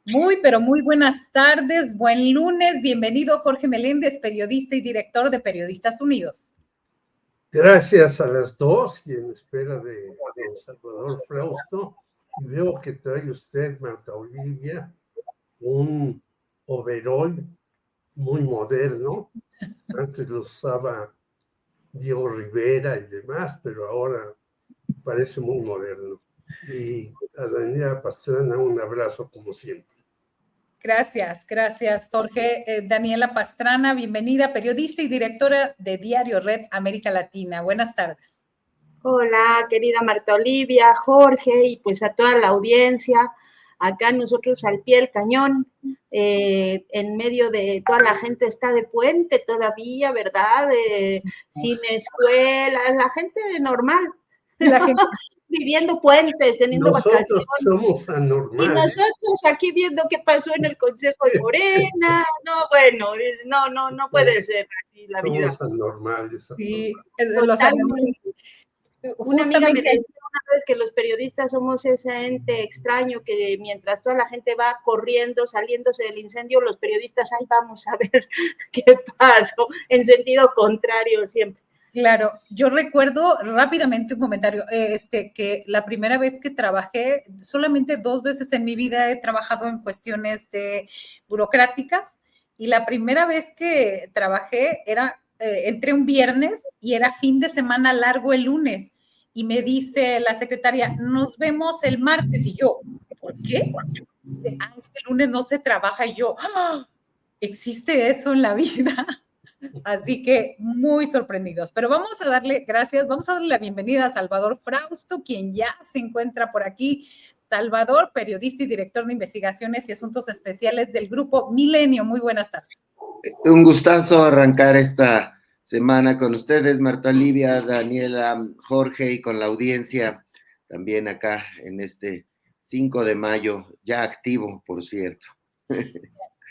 Muy, pero muy buenas tardes, buen lunes, bienvenido Jorge Meléndez, periodista y director de Periodistas Unidos. Gracias a las dos y en espera de don Salvador Frausto. Y veo que trae usted, Marta Olivia, un overol muy moderno. Antes lo usaba Diego Rivera y demás, pero ahora parece muy moderno. Y a Daniela Pastrana, un abrazo como siempre. Gracias Jorge. Daniela Pastrana, bienvenida, periodista y directora de Diario Red América Latina. Buenas tardes. Hola, querida Marta Olivia, Jorge y pues a toda la audiencia. Acá nosotros al pie del cañón, en medio de toda la gente está de puente todavía, ¿verdad? Sin escuelas, la gente normal. La gente viviendo puentes, teniendo vacaciones. Nosotros somos anormales. Y nosotros aquí viendo qué pasó en el Consejo de Morena. No, bueno, no puede ser así la vida. Somos anormales. Sí, una amiga me decía una vez que los periodistas somos ese ente extraño que mientras toda la gente va corriendo, saliéndose del incendio, los periodistas, ahí vamos a ver qué pasó, en sentido contrario siempre. Claro, yo recuerdo rápidamente un comentario, que la primera vez que trabajé, solamente 2 veces en mi vida he trabajado en cuestiones burocráticas, y la primera vez que trabajé era, entré un viernes y era fin de semana largo el lunes, y me dice la secretaria, nos vemos el martes, y yo, ¿por qué? Es que el lunes no se trabaja, y yo, ¡ah! ¿Existe eso en la vida? Así que muy sorprendidos, pero vamos a darle la bienvenida a Salvador Frausto, quien ya se encuentra por aquí. Salvador, periodista y director de investigaciones y asuntos especiales del Grupo Milenio. Muy buenas tardes. Un gustazo arrancar esta semana con ustedes, Marta Olivia, Daniela, Jorge, y con la audiencia también acá en este 5 de mayo, ya activo, por cierto.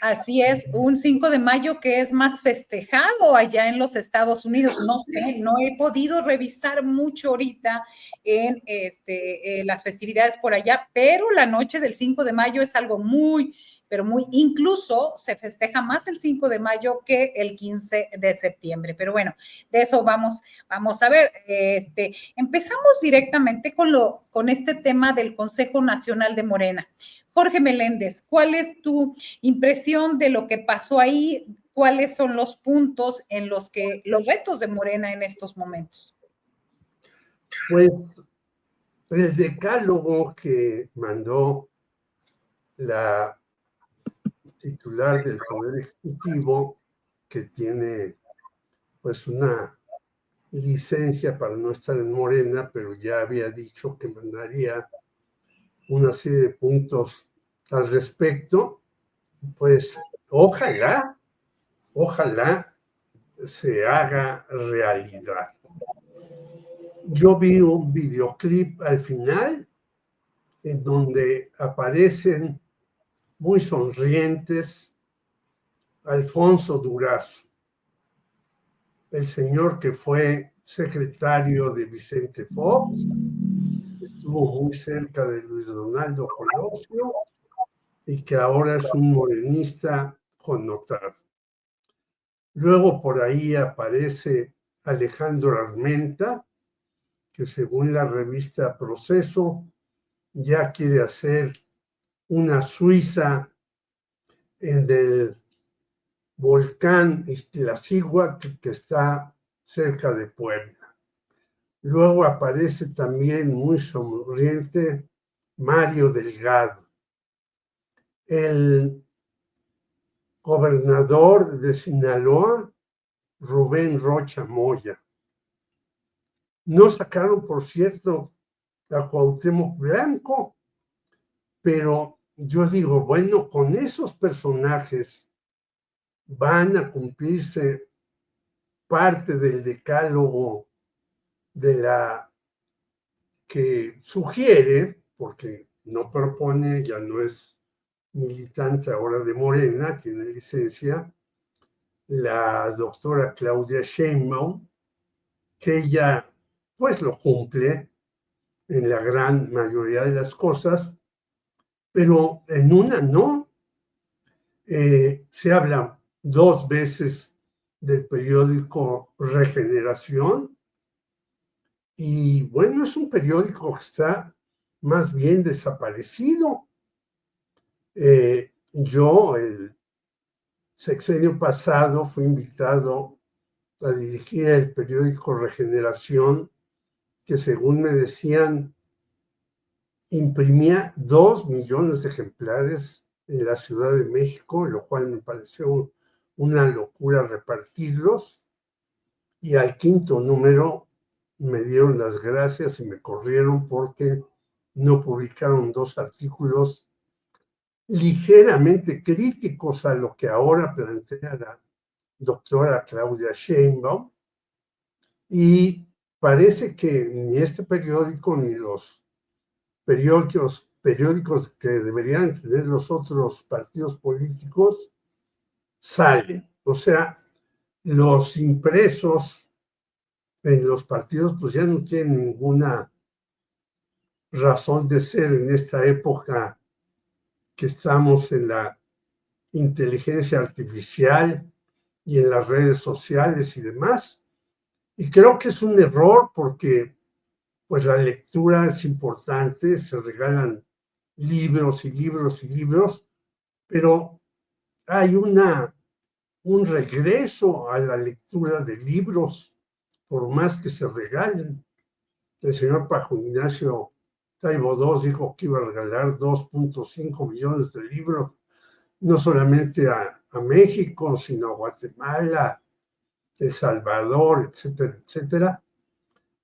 Así es, un 5 de mayo que es más festejado allá en los Estados Unidos. No sé, no he podido revisar mucho ahorita en las festividades por allá, pero la noche del 5 de mayo es algo muy, pero muy, incluso se festeja más el 5 de mayo que el 15 de septiembre. Pero bueno, de eso vamos a ver. Empezamos directamente con este tema del Consejo Nacional de Morena. Jorge Meléndez, ¿cuál es tu impresión de lo que pasó ahí? ¿Cuáles son los puntos en los retos de Morena en estos momentos? Pues el decálogo que mandó la titular del Poder Ejecutivo, que tiene pues una licencia para no estar en Morena, pero ya había dicho que mandaría una serie de puntos al respecto, pues ojalá se haga realidad. Yo vi un videoclip al final en donde aparecen muy sonrientes Alfonso Durazo, el señor que fue secretario de Vicente Fox, estuvo muy cerca de Luis Donaldo Colosio y que ahora es un morenista connotado. Luego por ahí aparece Alejandro Armenta, que según la revista Proceso ya quiere hacer una Suiza en el volcán Iztaccíhuatl, que está cerca de Puebla. Luego aparece también muy sonriente Mario Delgado, el gobernador de Sinaloa, Rubén Rocha Moya. No sacaron, por cierto, a Cuauhtémoc Blanco, pero yo digo, bueno, con esos personajes van a cumplirse parte del decálogo de la que sugiere, porque no propone, ya no es militante ahora de Morena, tiene licencia, la doctora Claudia Sheinbaum, que ella pues lo cumple en la gran mayoría de las cosas, pero en una no. Se habla 2 veces del periódico Regeneración, y bueno, es un periódico que está más bien desaparecido. Yo el sexenio pasado fui invitado a dirigir el periódico Regeneración, que según me decían, imprimía 2 millones de ejemplares en la Ciudad de México, lo cual me pareció una locura repartirlos, y al 5.º número me dieron las gracias y me corrieron porque no publicaron 2 artículos ligeramente críticos a lo que ahora plantea la doctora Claudia Sheinbaum, y parece que ni este periódico ni los periódicos que deberían tener los otros partidos políticos salen. O sea, los impresos en los partidos pues ya no tienen ninguna razón de ser en esta época que estamos en la inteligencia artificial y en las redes sociales y demás. Y creo que es un error porque pues la lectura es importante, se regalan libros y libros y libros, pero hay un regreso a la lectura de libros, por más que se regalen. El señor Paco Ignacio Taibo II dijo que iba a regalar 2.5 millones de libros, no solamente a México, sino a Guatemala, El Salvador, etcétera, etcétera.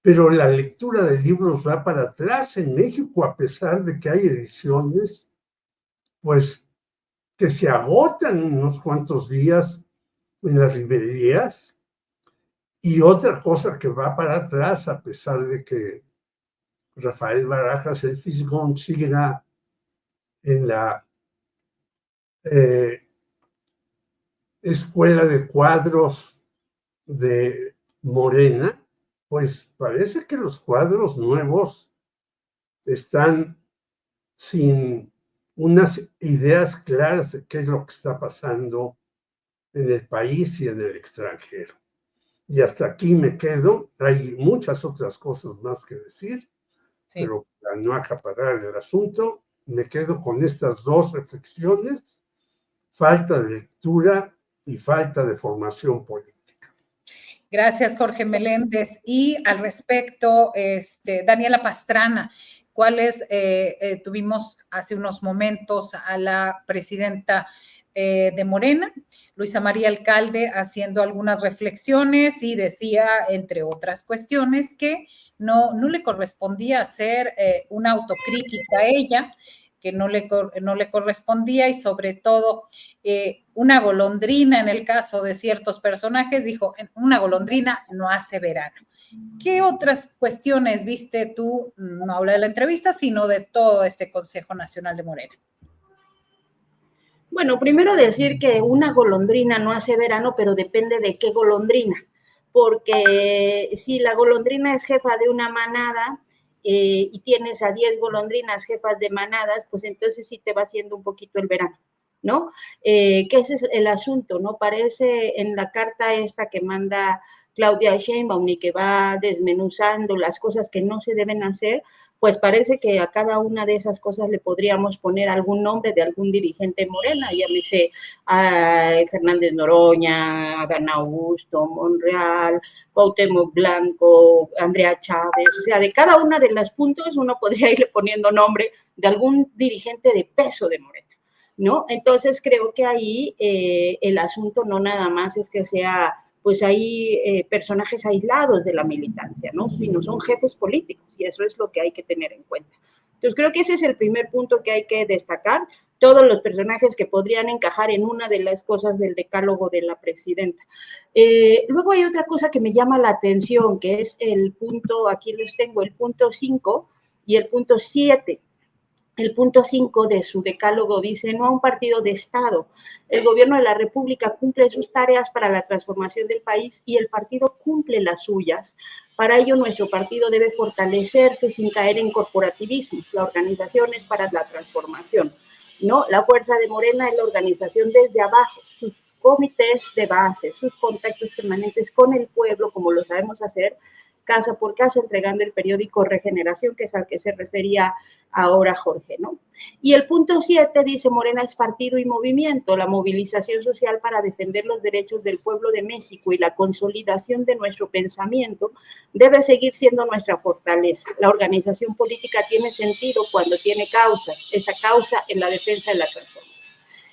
Pero la lectura de libros va para atrás en México, a pesar de que hay ediciones, pues, que se agotan en unos cuantos días en las librerías. Y otra cosa que va para atrás, a pesar de que Rafael Barajas, el Fisgón, siga en la escuela de cuadros de Morena, pues parece que los cuadros nuevos están sin unas ideas claras de qué es lo que está pasando en el país y en el extranjero. Y hasta aquí me quedo. Hay muchas otras cosas más que decir, sí, pero para no acaparar el asunto, me quedo con estas 2 reflexiones: falta de lectura y falta de formación política. Gracias, Jorge Meléndez. Y al respecto, Daniela Pastrana, ¿cuáles tuvimos hace unos momentos a la presidenta de Morena, Luisa María Alcalde, haciendo algunas reflexiones, y decía, entre otras cuestiones, que no le correspondía hacer una autocrítica a ella, que no le correspondía, y sobre todo una golondrina, en el caso de ciertos personajes, dijo, una golondrina no hace verano. ¿Qué otras cuestiones viste tú, no habla de la entrevista, sino de todo este Consejo Nacional de Morena? Bueno, primero decir que una golondrina no hace verano, pero depende de qué golondrina, porque si la golondrina es jefa de una manada y tienes a 10 golondrinas jefas de manadas, pues entonces sí te va haciendo un poquito el verano, ¿no? Que ese es el asunto, ¿no? Parece en la carta esta que manda Claudia Sheinbaum y que va desmenuzando las cosas que no se deben hacer, pues parece que a cada una de esas cosas le podríamos poner algún nombre de algún dirigente Morena, llámese a Fernández Noroña, Adán Augusto, Monreal, Cuauhtémoc Blanco, Andrea Chávez, o sea, de cada una de las puntos uno podría irle poniendo nombre de algún dirigente de peso de Morena, ¿no? Entonces creo que ahí el asunto no nada más es que sea pues hay personajes aislados de la militancia, ¿no? Sino son jefes políticos, y eso es lo que hay que tener en cuenta. Entonces, creo que ese es el primer punto que hay que destacar, todos los personajes que podrían encajar en una de las cosas del decálogo de la presidenta. Luego hay otra cosa que me llama la atención, que es el punto, aquí los tengo, el punto 5 y el punto 7. el punto 5 de su decálogo dice: no a un partido de Estado. El gobierno de la República cumple sus tareas para la transformación del país y el partido cumple las suyas. Para ello, nuestro partido debe fortalecerse sin caer en corporativismos. La organización es para la transformación, ¿no? La fuerza de Morena es la organización desde abajo, sus comités de base, sus contactos permanentes con el pueblo, como lo sabemos hacer, casa por casa, entregando el periódico Regeneración, que es al que se refería ahora Jorge, ¿no? Y el punto 7 dice: Morena es partido y movimiento, la movilización social para defender los derechos del pueblo de México y la consolidación de nuestro pensamiento debe seguir siendo nuestra fortaleza. La organización política tiene sentido cuando tiene causas, esa causa en la defensa de la transformación.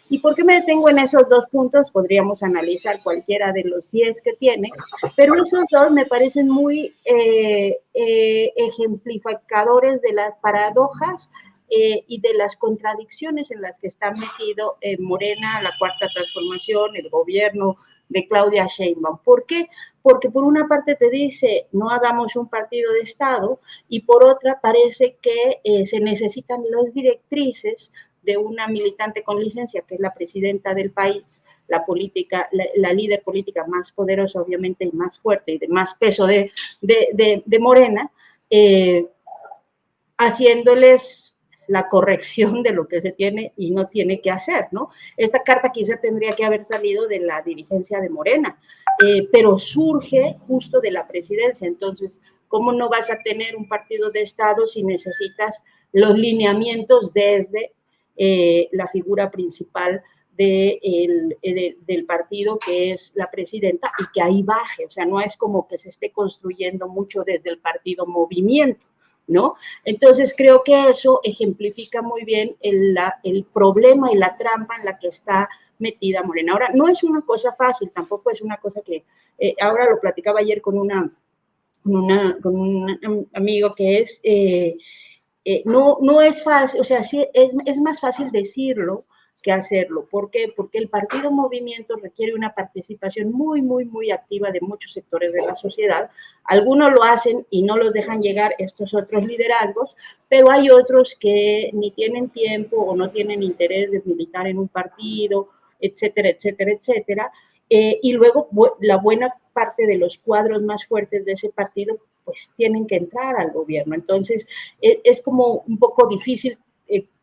¿Y por qué me detengo en esos 2 puntos? Podríamos analizar cualquiera de los 10 que tiene, pero esos 2 me parecen muy ejemplificadores de las paradojas y de las contradicciones en las que está metido Morena, la Cuarta Transformación, el gobierno de Claudia Sheinbaum. ¿Por qué? Porque por una parte te dice: no hagamos un partido de Estado, y por otra parece que se necesitan las directrices de una militante con licencia, que es la presidenta del país, la líder política más poderosa, obviamente, y más fuerte y de más peso de Morena, haciéndoles la corrección de lo que se tiene y no tiene que hacer, ¿no? Esta carta quizá tendría que haber salido de la dirigencia de Morena, pero surge justo de la presidencia. Entonces, ¿cómo no vas a tener un partido de Estado si necesitas los lineamientos desde la figura principal del partido, que es la presidenta, y que ahí baje? O sea, no es como que se esté construyendo mucho desde el partido movimiento, ¿no? Entonces creo que eso ejemplifica muy bien el problema y la trampa en la que está metida Morena. Ahora, no es una cosa fácil, tampoco es una cosa que, ahora lo platicaba ayer con un amigo, que es, no es fácil, o sea, sí, es más fácil decirlo que hacerlo. ¿Por qué? Porque el partido movimiento requiere una participación muy, muy, muy activa de muchos sectores de la sociedad. Algunos lo hacen y no los dejan llegar estos otros liderazgos, pero hay otros que ni tienen tiempo o no tienen interés de militar en un partido, etcétera, etcétera, etcétera. Y luego la buena parte de los cuadros más fuertes de ese partido pues tienen que entrar al gobierno. Entonces es como un poco difícil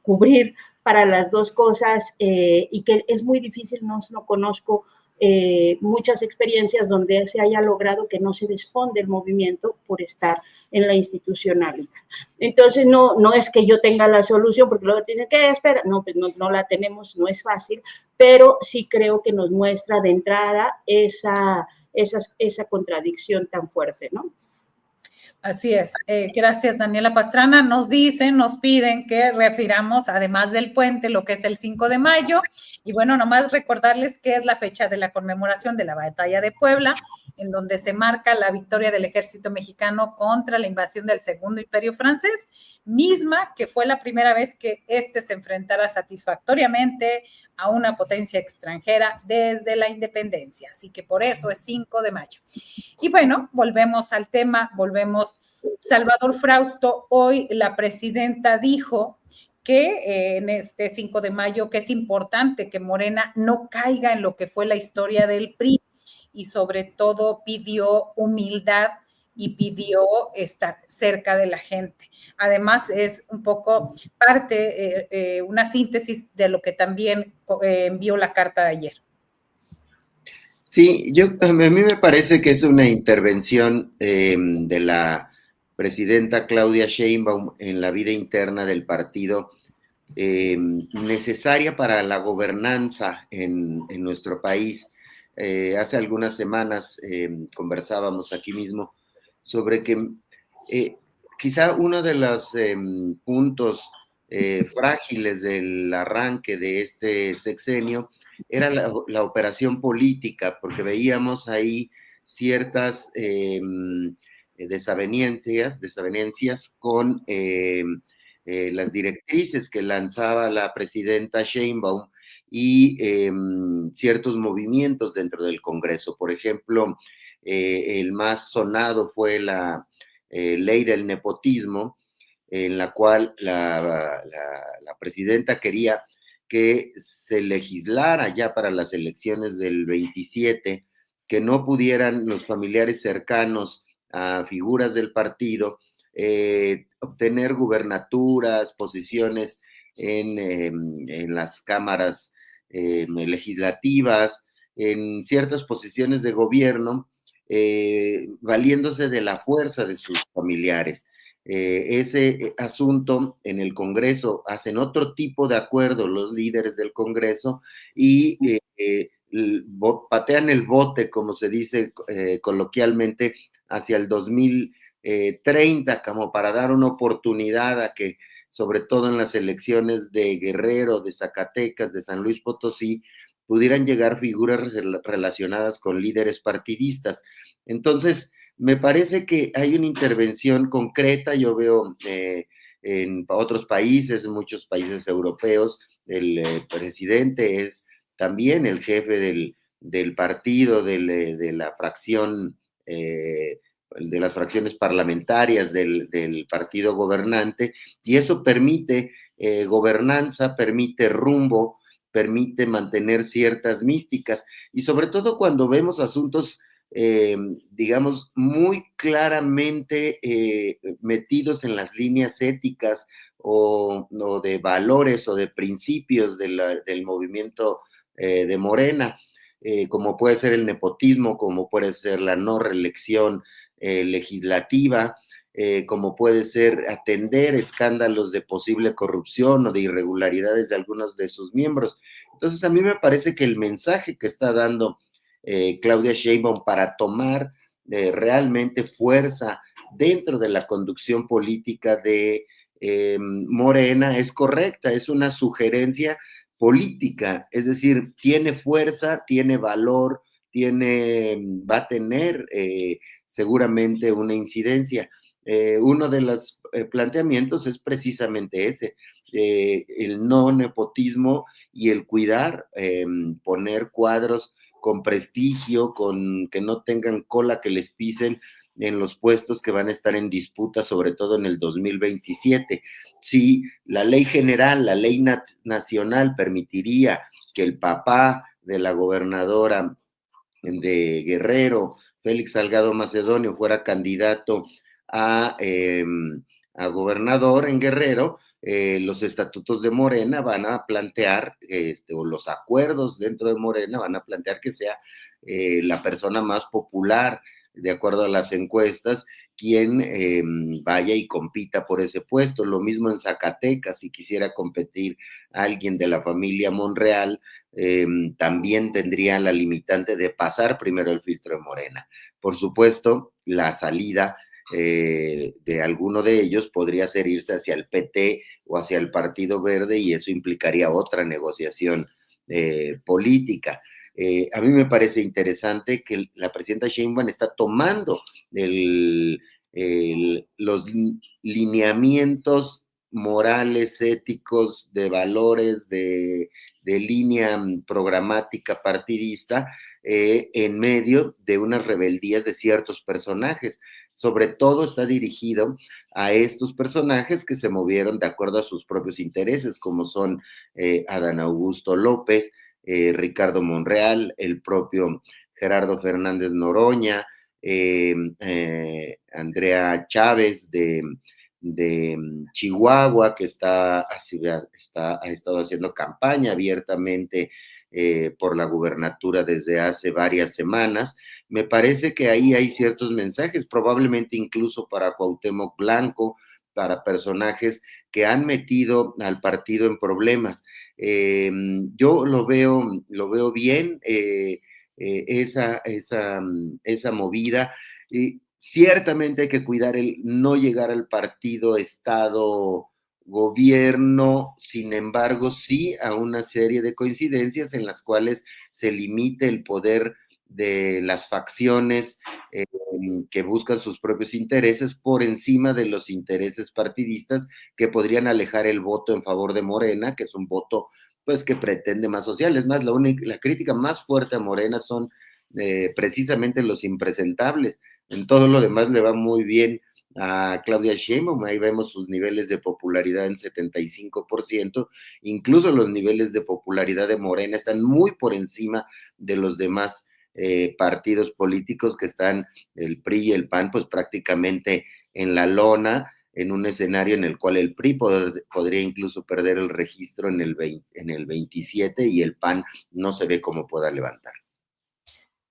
cubrir para las dos cosas, y que es muy difícil. No conozco muchas experiencias donde se haya logrado que no se desfonde el movimiento por estar en la institucionalidad. Entonces no es que yo tenga la solución, porque luego te dicen, ¿qué? Espera, no, pues no la tenemos, no es fácil, pero sí creo que nos muestra de entrada esa contradicción tan fuerte, ¿no? Así es. Gracias, Daniela Pastrana. Nos piden que refiramos, además del puente, lo que es el 5 de mayo. Y bueno, nomás recordarles que es la fecha de la conmemoración de la Batalla de Puebla, en donde se marca la victoria del ejército mexicano contra la invasión del Segundo Imperio Francés, misma que fue la primera vez que este se enfrentara satisfactoriamente a una potencia extranjera desde la independencia. Así que por eso es 5 de mayo. Y bueno, volvemos al tema, Salvador Frausto, hoy la presidenta dijo que en este 5 de mayo, que es importante que Morena no caiga en lo que fue la historia del PRI, y sobre todo pidió humildad y pidió estar cerca de la gente. Además, es un poco una síntesis de lo que también envió la carta de ayer. Sí, a mí me parece que es una intervención de la presidenta Claudia Sheinbaum en la vida interna del partido, necesaria para la gobernanza en nuestro país. Hace algunas semanas conversábamos aquí mismo sobre que quizá uno de los puntos frágiles del arranque de este sexenio era la operación política, porque veíamos ahí ciertas desavenencias con las directrices que lanzaba la presidenta Sheinbaum y ciertos movimientos dentro del Congreso. Por ejemplo, el más sonado fue la ley del nepotismo, en la cual la presidenta quería que se legislara ya para las elecciones del 27, que no pudieran los familiares cercanos a figuras del partido obtener gubernaturas, posiciones en las cámaras legislativas, en ciertas posiciones de gobierno, valiéndose de la fuerza de sus familiares. Ese asunto en el Congreso hacen otro tipo de acuerdo los líderes del Congreso y patean el bote, como se dice coloquialmente, hacia el 2030, como para dar una oportunidad a que, sobre todo en las elecciones de Guerrero, de Zacatecas, de San Luis Potosí, pudieran llegar figuras relacionadas con líderes partidistas. Entonces, me parece que hay una intervención concreta. Yo veo en otros países, en muchos países europeos, el presidente es también el jefe del partido, de la fracción, de las fracciones parlamentarias del partido gobernante, y eso permite gobernanza, permite rumbo, permite mantener ciertas místicas, y sobre todo cuando vemos asuntos digamos, muy claramente metidos en las líneas éticas o de valores o de principios del movimiento de Morena, como puede ser el nepotismo, como puede ser la no reelección legislativa, como puede ser atender escándalos de posible corrupción o de irregularidades de algunos de sus miembros. Entonces, a mí me parece que el mensaje que está dando Claudia Sheinbaum para tomar realmente fuerza dentro de la conducción política de Morena es correcta, es una sugerencia política, es decir, tiene fuerza, tiene valor, va a tener seguramente una incidencia. Uno de los planteamientos es precisamente ese, el no nepotismo y el cuidar, poner cuadros con prestigio, con que no tengan cola que les pisen en los puestos que van a estar en disputa, sobre todo en el 2027. Si la ley general, la ley nacional permitiría que el papá de la gobernadora de Guerrero, Félix Salgado Macedonio, fuera candidato a gobernador en Guerrero, los estatutos de Morena van a plantear, o los acuerdos dentro de Morena van a plantear que sea la persona más popular, de acuerdo a las encuestas, quien vaya y compita por ese puesto. Lo mismo en Zacatecas, si quisiera competir alguien de la familia Monreal, también tendría la limitante de pasar primero el filtro de Morena. Por supuesto, la salida de alguno de ellos podría ser irse hacia el PT o hacia el Partido Verde, y eso implicaría otra negociación política. A mí me parece interesante que la presidenta Sheinbaum está tomando los lineamientos morales, éticos, de valores, de línea programática partidista en medio de unas rebeldías de ciertos personajes. Sobre todo está dirigido a estos personajes que se movieron de acuerdo a sus propios intereses, como son Adán Augusto López, Ricardo Monreal, el propio Gerardo Fernández Noroña, Andrea Chávez de Chihuahua, que ha estado haciendo campaña abiertamente por la gubernatura desde hace varias semanas. Me parece que ahí hay ciertos mensajes, probablemente incluso para Cuauhtémoc Blanco, para personajes que han metido al partido en problemas. Yo lo veo bien, esa movida. Ciertamente hay que cuidar el no llegar al partido, estado, gobierno, sin embargo, sí a una serie de coincidencias en las cuales se limite el poder de las facciones que buscan sus propios intereses por encima de los intereses partidistas, que podrían alejar el voto en favor de Morena, que es un voto pues que pretende más social. Es más, la crítica más fuerte a Morena son precisamente los impresentables. En todo lo demás le va muy bien a Claudia Sheinbaum. Ahí vemos sus niveles de popularidad en 75%, incluso los niveles de popularidad de Morena están muy por encima de los demás partidos políticos que están, el PRI y el PAN, pues prácticamente en la lona, en un escenario en el cual el PRI podría incluso perder el registro en el 27 y el PAN no se ve cómo pueda levantar.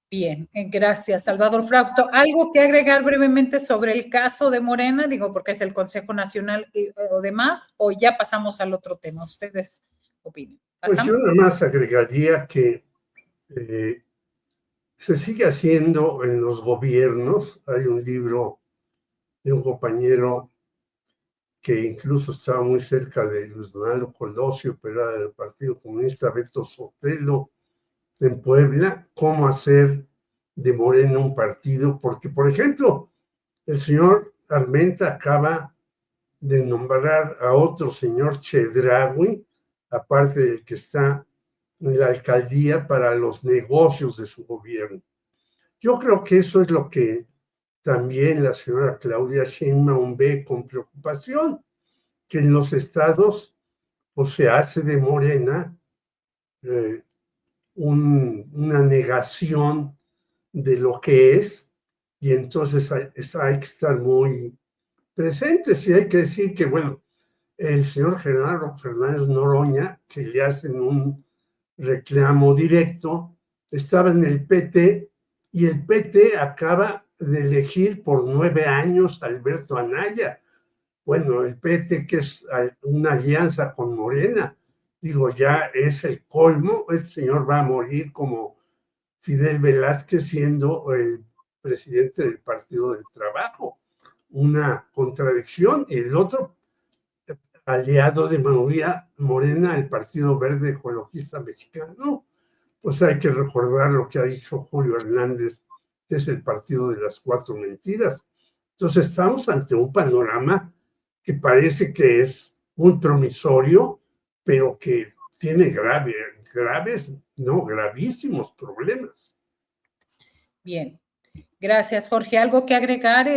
Bien, gracias, Salvador Frausto. ¿Algo que agregar brevemente sobre el caso de Morena? Digo, porque es el Consejo Nacional o demás, o ya pasamos al otro tema. ¿Ustedes opinan? Pues yo nada más agregaría que se sigue haciendo en los gobiernos. Hay un libro de un compañero que incluso estaba muy cerca de Luis Donaldo Colosio, pero era del Partido Comunista, Beto Sotelo, en Puebla, cómo hacer de Morena un partido, porque, por ejemplo, el señor Armenta acaba de nombrar a otro señor Chedraui, aparte del que está en la alcaldía, para los negocios de su gobierno. Yo creo que eso es lo que también la señora Claudia Sheinbaum ve con preocupación, que en los estados pues, se hace de Morena una negación de lo que es, y entonces hay que estar muy presentes. Y hay que decir que, bueno, el señor Gerardo Fernández Noroña, que le hacen un reclamo directo, estaba en el PT, y el PT acaba de elegir por 9 años a Alberto Anaya. Bueno, el PT, que es una alianza con Morena, digo, ya es el colmo. Este señor va a morir como Fidel Velázquez siendo el presidente del Partido del Trabajo. Una contradicción. Y el otro aliado de María Morena, el Partido Verde Ecologista Mexicano, pues hay que recordar lo que ha dicho Julio Hernández, que es el partido de las 4 mentiras. Entonces estamos ante un panorama que parece que es muy promisorio, pero que tiene gravísimos problemas. Bien, gracias, Jorge. ¿Algo que agregar,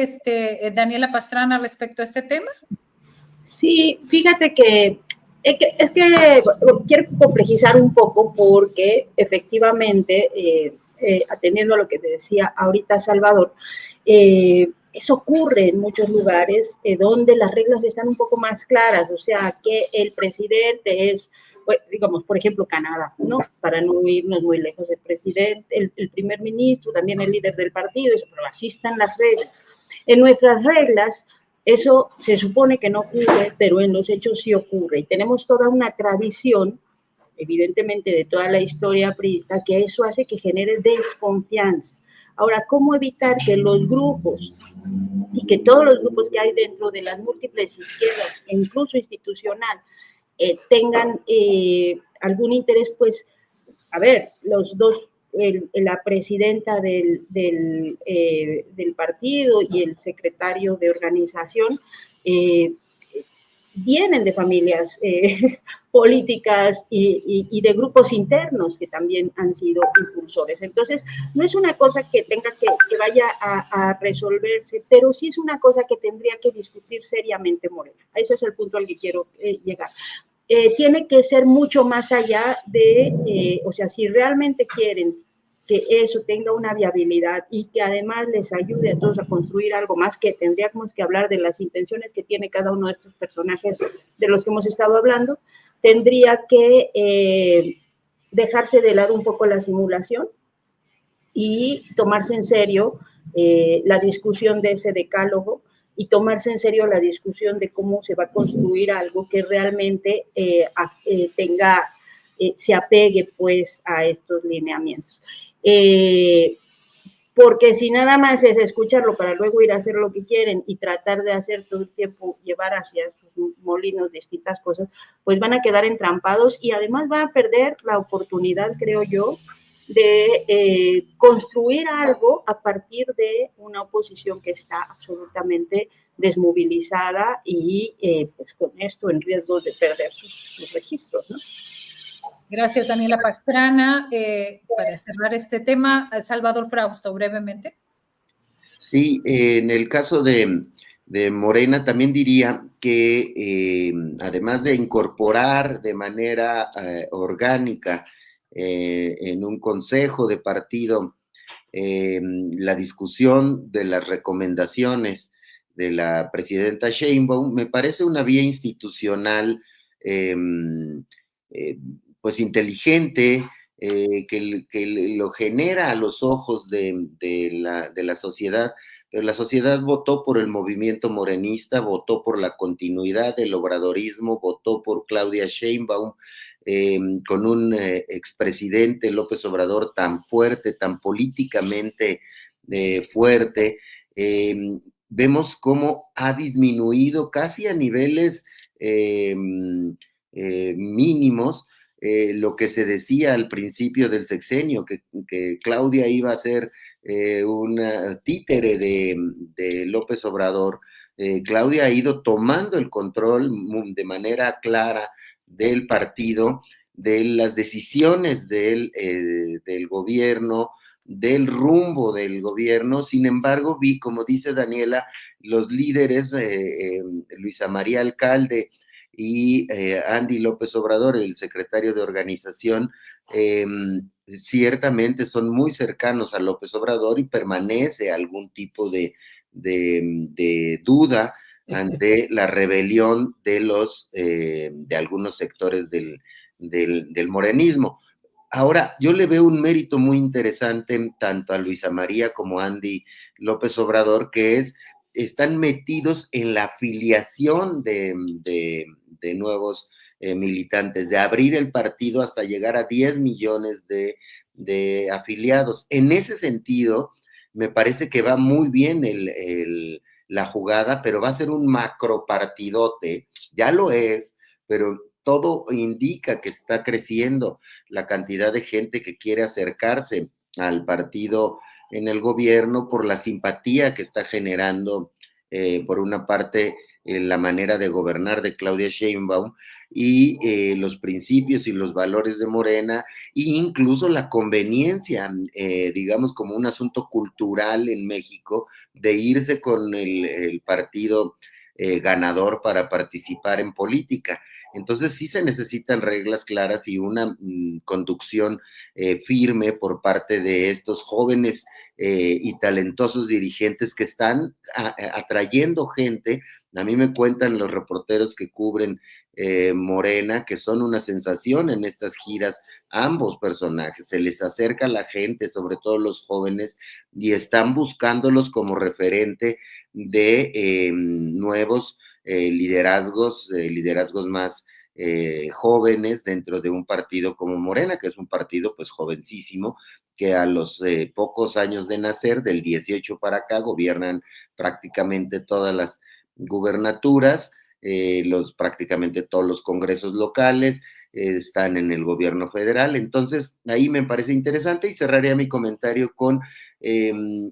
Daniela Pastrana, respecto a este tema? Sí, fíjate que es que quiero complejizar un poco porque efectivamente, atendiendo a lo que te decía ahorita Salvador, eso ocurre en muchos lugares donde las reglas están un poco más claras, o sea, que el presidente es, digamos, por ejemplo, Canadá, ¿no? Para no irnos muy lejos, el presidente, el primer ministro, también el líder del partido, pero así están las reglas. En nuestras reglas, eso se supone que no ocurre, pero en los hechos sí ocurre. Y tenemos toda una tradición, evidentemente, de toda la historia priista, que eso hace que genere desconfianza. Ahora, ¿cómo evitar que los grupos y que todos los grupos que hay dentro de las múltiples izquierdas, e incluso institucional, tengan algún interés? Pues, a ver, los dos, la presidenta del partido y el secretario de organización vienen de familias políticas y de grupos internos que también han sido impulsores. Entonces, no es una cosa que tenga que vaya a resolverse, pero sí es una cosa que tendría que discutir seriamente Morena. Ese es el punto al que quiero llegar. Tiene que ser mucho más allá de, o sea, si realmente quieren que eso tenga una viabilidad y que además les ayude a todos a construir algo más, que tendríamos que hablar de las intenciones que tiene cada uno de estos personajes de los que hemos estado hablando, tendría que dejarse de lado un poco la simulación y tomarse en serio la discusión de ese decálogo y tomarse en serio la discusión de cómo se va a construir algo que realmente se apegue pues a estos lineamientos. Porque si nada más es escucharlo para luego ir a hacer lo que quieren y tratar de hacer todo el tiempo, llevar hacia sus molinos distintas cosas, pues van a quedar entrampados y además van a perder la oportunidad, creo yo, de construir algo a partir de una oposición que está absolutamente desmovilizada y pues con esto en riesgo de perder sus registros, ¿no? Gracias, Daniela Pastrana. Para cerrar este tema, Salvador Frausto, brevemente. Sí, en el caso de Morena también diría que además de incorporar de manera orgánica en un consejo de partido la discusión de las recomendaciones de la presidenta Sheinbaum, me parece una vía institucional eh, pues inteligente, que lo genera a los ojos de la sociedad, pero la sociedad votó por el movimiento morenista, votó por la continuidad del obradorismo, votó por Claudia Sheinbaum, con un expresidente López Obrador tan fuerte, tan políticamente fuerte. Vemos cómo ha disminuido casi a niveles mínimos lo que se decía al principio del sexenio, que Claudia iba a ser una títere de López Obrador. Claudia ha ido tomando el control de manera clara del partido, de las decisiones del gobierno, del rumbo del gobierno. Sin embargo, vi, como dice Daniela, los líderes, Luisa María Alcalde y Andy López Obrador, el secretario de organización, ciertamente son muy cercanos a López Obrador y permanece algún tipo de duda ante la rebelión de algunos sectores del morenismo. Ahora, yo le veo un mérito muy interesante tanto a Luisa María como a Andy López Obrador, que están metidos en la afiliación de nuevos militantes, de abrir el partido hasta llegar a 10 millones de afiliados. En ese sentido, me parece que va muy bien la jugada, pero va a ser un macro partidote, ya lo es, pero todo indica que está creciendo la cantidad de gente que quiere acercarse al partido en el gobierno por la simpatía que está generando, por una parte, la manera de gobernar de Claudia Sheinbaum y los principios y los valores de Morena, e incluso la conveniencia, digamos, como un asunto cultural en México, de irse con el partido ganador para participar en política. Entonces sí se necesitan reglas claras y una conducción firme por parte de estos jóvenes y talentosos dirigentes que están atrayendo gente. A mí me cuentan los reporteros que cubren Morena, que son una sensación en estas giras, ambos personajes, se les acerca a la gente, sobre todo los jóvenes, y están buscándolos como referente de nuevos liderazgos más jóvenes dentro de un partido como Morena, que es un partido pues jovencísimo, que a los pocos años de nacer, del 18 para acá, gobiernan prácticamente todas las gubernaturas, prácticamente todos los congresos locales, están en el gobierno federal. Entonces ahí me parece interesante, y cerraría mi comentario con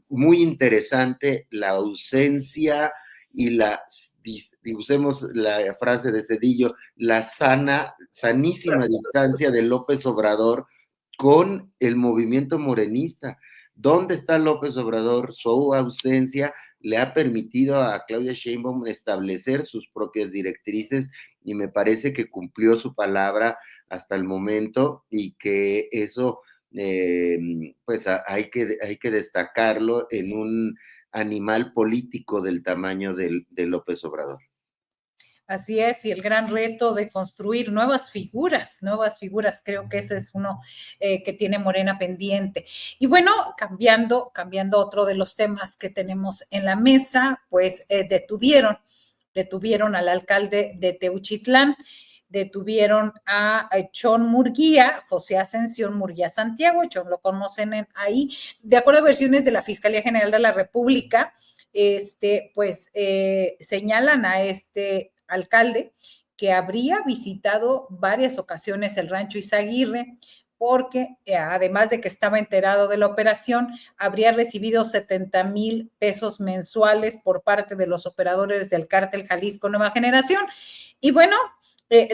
muy interesante la ausencia y usemos la frase de Zedillo, la sanísima distancia de López Obrador con el movimiento morenista. ¿Dónde está López Obrador? Su ausencia le ha permitido a Claudia Sheinbaum establecer sus propias directrices, y me parece que cumplió su palabra hasta el momento, y que eso pues hay que destacarlo en un animal político del tamaño de López Obrador. Así es, y el gran reto de construir nuevas figuras, creo que ese es uno que tiene Morena pendiente. Y bueno, cambiando otro de los temas que tenemos en la mesa, pues detuvieron al alcalde de Teuchitlán, detuvieron a Chon Murguía, José Ascensión Murguía Santiago. Chon lo conocen ahí, de acuerdo a versiones de la Fiscalía General de la República, señalan a este alcalde que habría visitado varias ocasiones el rancho Izaguirre, porque además de que estaba enterado de la operación, habría recibido 70,000 pesos mensuales por parte de los operadores del cártel Jalisco Nueva Generación. Y bueno,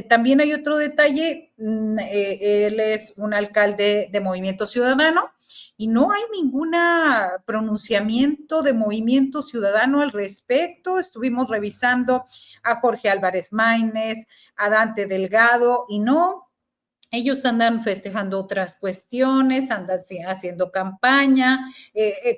También hay otro detalle, él es un alcalde de Movimiento Ciudadano y no hay ningún pronunciamiento de Movimiento Ciudadano al respecto. Estuvimos revisando a Jorge Álvarez Maínez, a Dante Delgado y no. Ellos andan festejando otras cuestiones, andan haciendo campaña,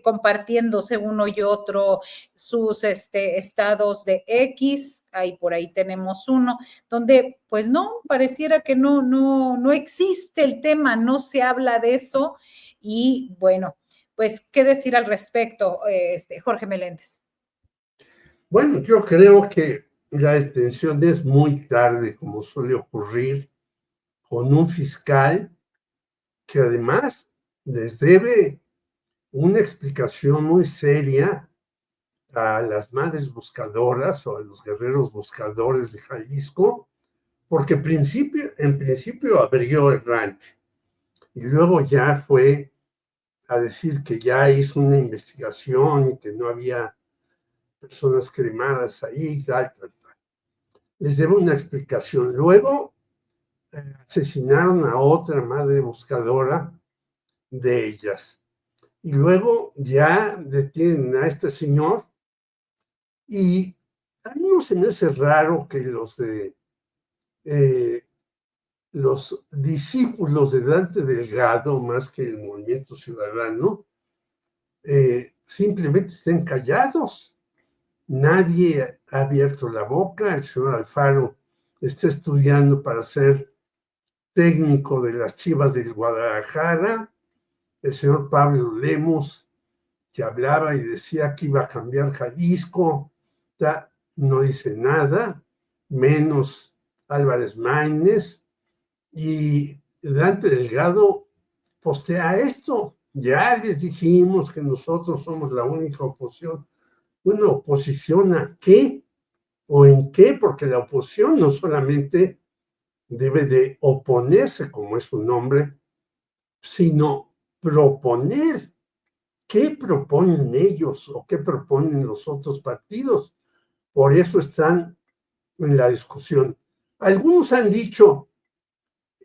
compartiéndose uno y otro sus estados de X, ahí por ahí tenemos uno, donde pues no, pareciera que no existe el tema, no se habla de eso y bueno, pues qué decir al respecto, Jorge Meléndez. Bueno, yo creo que la detención es muy tarde, como suele ocurrir, con un fiscal que además les debe una explicación muy seria a las madres buscadoras o a los guerreros buscadores de Jalisco, porque en principio abrió el rancho y luego ya fue a decir que ya hizo una investigación y que no había personas cremadas ahí, tal. Les debe una explicación. Luego asesinaron a otra madre buscadora de ellas. Y luego ya detienen a este señor y a mí no se me hace raro que los discípulos de Dante Delgado, más que el Movimiento Ciudadano, simplemente estén callados. Nadie ha abierto la boca. El señor Alfaro está estudiando para ser técnico de las Chivas del Guadalajara. El señor Pablo Lemos, que hablaba y decía que iba a cambiar Jalisco, ya no dice nada, menos Álvarez Maínez, y Dante Delgado postea esto. Ya les dijimos que nosotros somos la única oposición. Bueno, ¿oposición a qué? ¿O en qué? Porque la oposición no solamente debe de oponerse, como es su nombre, sino proponer. ¿Qué proponen ellos o qué proponen los otros partidos? Por eso están en la discusión. Algunos han dicho,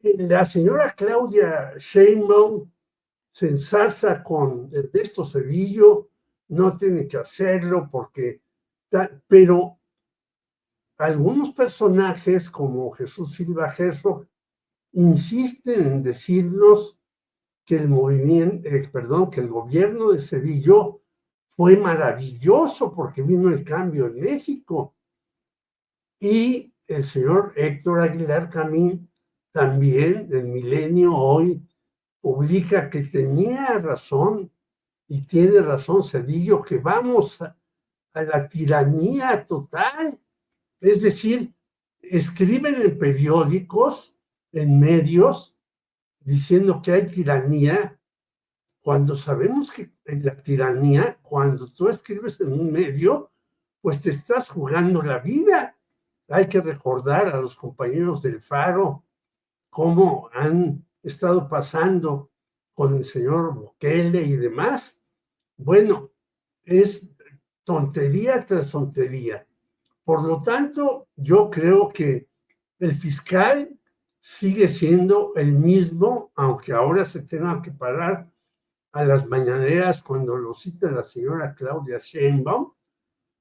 la señora Claudia Sheinbaum se ensarza con Ernesto Zedillo, no tiene que hacerlo porque... Pero algunos personajes como Jesús Silva Herzog insisten en decirnos que el que el gobierno de Zedillo fue maravilloso porque vino el cambio en México. Y el señor Héctor Aguilar Camín también, del Milenio Hoy, publica que tenía razón y tiene razón Zedillo, que vamos a la tiranía total. Es decir, escriben en periódicos, en medios, diciendo que hay tiranía, cuando sabemos que en la tiranía, cuando tú escribes en un medio, pues te estás jugando la vida. Hay que recordar a los compañeros del Faro cómo han estado pasando con el señor Bukele y demás. Bueno, es tontería tras tontería. Por lo tanto, yo creo que el fiscal sigue siendo el mismo, aunque ahora se tenga que parar a las mañaneras cuando lo cita la señora Claudia Sheinbaum,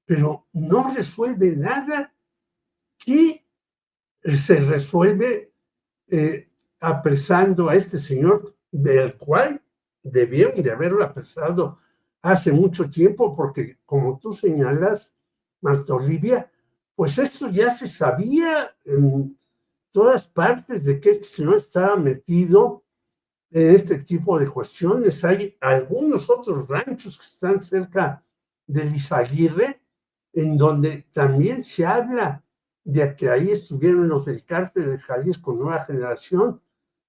pero no resuelve nada. ¿Qué se resuelve apresando a este señor, del cual debieron de haberlo apresado hace mucho tiempo? Porque como tú señalas, Marta Olivia, pues esto ya se sabía en todas partes de que este señor estaba metido en este tipo de cuestiones. Hay algunos otros ranchos que están cerca de Izaguirre, en donde también se habla de que ahí estuvieron los del Cártel de Jalisco Nueva Generación,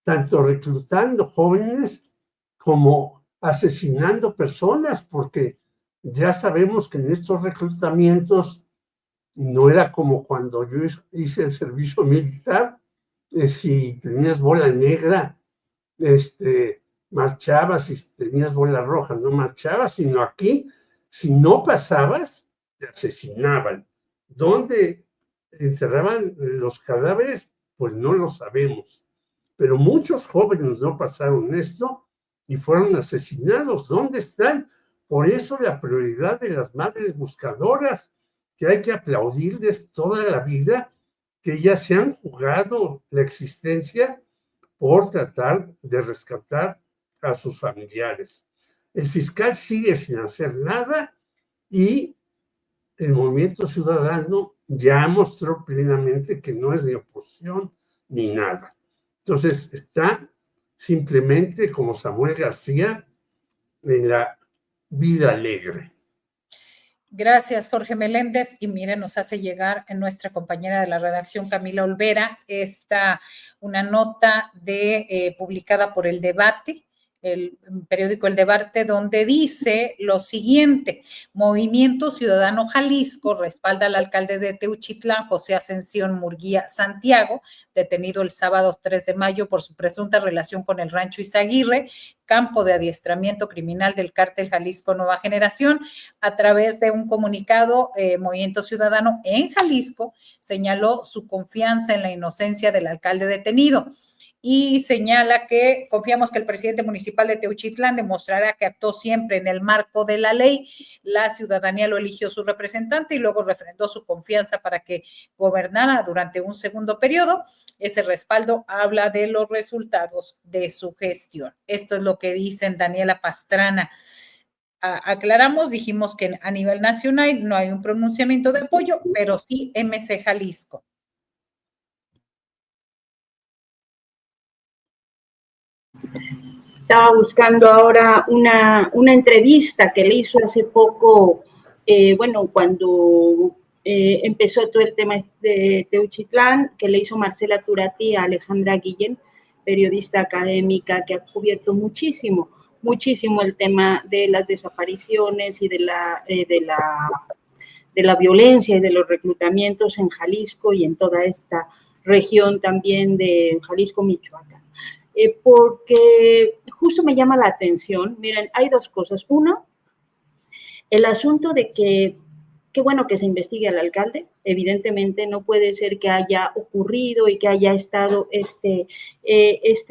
tanto reclutando jóvenes como asesinando personas, porque ya sabemos que en estos reclutamientos no era como cuando yo hice el servicio militar, si tenías bola negra, marchabas, si tenías bola roja, no marchabas, sino aquí, si no pasabas, te asesinaban. ¿Dónde enterraban los cadáveres, pues no lo sabemos. Pero muchos jóvenes no pasaron esto y fueron asesinados. ¿Dónde están? Por eso la prioridad de las madres buscadoras, que hay que aplaudirles toda la vida, que ya se han jugado la existencia por tratar de rescatar a sus familiares. El fiscal sigue sin hacer nada y el Movimiento Ciudadano ya mostró plenamente que no es de oposición ni nada. Entonces está simplemente como Samuel García en la vida alegre. Gracias, Jorge Meléndez. Y mire, nos hace llegar en nuestra compañera de la redacción, Camila Olvera, una nota publicada por El Debate, el periódico El Debate, donde dice lo siguiente: Movimiento Ciudadano Jalisco respalda al alcalde de Teuchitlán, José Ascensión Murguía Santiago, detenido el sábado 3 de mayo por su presunta relación con el Rancho Izaguirre, campo de adiestramiento criminal del cártel Jalisco Nueva Generación. A través de un comunicado, Movimiento Ciudadano en Jalisco señaló su confianza en la inocencia del alcalde detenido y señala que confiamos que el presidente municipal de Teuchitlán demostrará que actuó siempre en el marco de la ley. La ciudadanía lo eligió su representante y luego refrendó su confianza para que gobernara durante un segundo periodo. Ese respaldo habla de los resultados de su gestión. Esto es lo que dicen Daniela Pastrana. Aclaramos, dijimos que a nivel nacional no hay un pronunciamiento de apoyo, pero sí MC Jalisco. Estaba buscando ahora una entrevista que le hizo hace poco, cuando empezó todo el tema de Teuchitlán, que le hizo Marcela Turati a Alejandra Guillén, periodista académica que ha cubierto muchísimo el tema de las desapariciones y de la violencia y de los reclutamientos en Jalisco y en toda esta región también de Jalisco, Michoacán. Porque justo me llama la atención, miren, hay dos cosas. Uno, el asunto de que qué bueno que se investigue al alcalde. Evidentemente no puede ser que haya ocurrido y que haya estado este